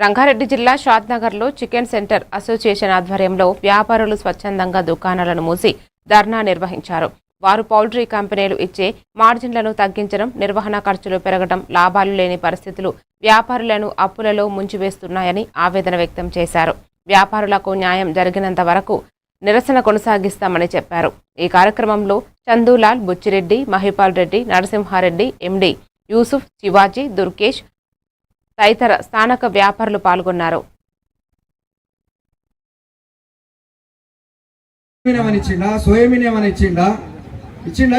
రంగారెడ్డి జిల్లా షాద్నగర్లో chicken centre association ఆధ్వర్యంలో వ్యాపారులు స్వచ్ఛందంగా దుకాణాలను మూసి ధర్నా నిర్వహించారు. వారు పౌల్ట్రీ కంపెనీలు ఇచ్చే మార్జిన్లను తగ్గించడం, నిర్వహణ ఖర్చులు పెరగడం, లాభాలు లేని పరిస్థితులు వ్యాపారులను అప్పులలో ముంచివేస్తున్నాయని ఆవేదన వ్యక్తం చేశారు. వ్యాపారులకు న్యాయం జరిగినంత వరకు నిరసన కొనసాగిస్తామని చెప్పారు. ఈ కార్యక్రమంలో చందూలాల్, బుచ్చిరెడ్డి, మహిపాల్ రెడ్డి, నరసింహారెడ్డి, ఎండి యూసుఫ్, శివాజీ, దుర్గేష్ తదితర స్థానిక వ్యాపారులు పాల్గొన్నారు. సోయాబీన్ ఏమైనా ఇచ్చిండా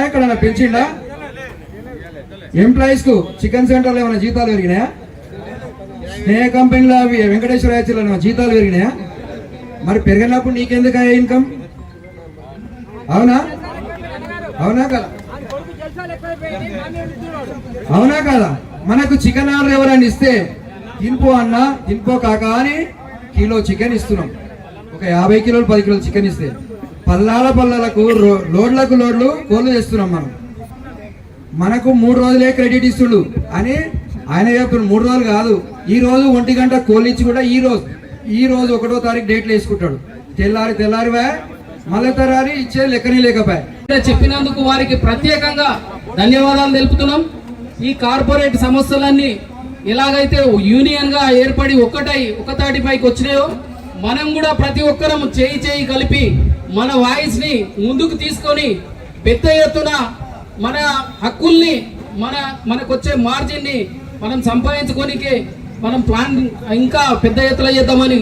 ఎక్కడైనా పెంచిండా? ఎంప్లాయీస్ కు చికెన్ సెంటర్లో ఏమైనా జీతాలు పెరిగినాయా? స్నేహ కంపెనీలో అవి వెంకటేశ్వర యాచర్లో ఏమైనా జీతాలు పెరిగినాయా? మరి పెరిగినప్పుడు నీకెందుకు ఇన్కమ్? అవునా కదా? అవునా కదా? మనకు చికెన్ ఆర్డర్ ఎవరైనా ఇస్తే తినిపో అన్నా, తినిపో కాక అని కిలో చికెన్ ఇస్తున్నాం. ఒక 50 కిలోలు 10 కిలోలు చికెన్ ఇస్తే పల్లాలకు లోడ్లకు లోడ్లు కోళ్ళు చేస్తున్నాం. మనకు 3 రోజులే క్రెడిట్ ఇస్తుడు అని ఆయన చెప్తున్నాడు. 3 రోజులు కాదు, ఈ రోజు 1 గంట కోళ్ళు ఇచ్చి కూడా ఈ రోజు 1వ తారీఖు డేట్లు వేసుకుంటాడు. తెల్లారి మళ్ళీ తరారి ఇచ్చే లెక్కనే లేకపోయా. చెప్పినందుకు వారికి ప్రత్యేకంగా ధన్యవాదాలు తెలుపుతున్నాం. ఈ కార్పొరేట్ సమస్యలన్నీ ఎలాగైతే యూనియన్ గా ఏర్పడి ఒక తాటిపైకి వచ్చినాయో, మనం కూడా ప్రతి ఒక్కరం చేయి కలిపి మన వాయిస్ ని ముందుకు తీసుకొని పెద్ద ఎత్తున మన హక్కుల్ని మనకొచ్చే మార్జిన్ ని మనం సంపాదించుకోనికే మనం ప్లాన్ ఇంకా పెద్ద ఎత్తున చేద్దామని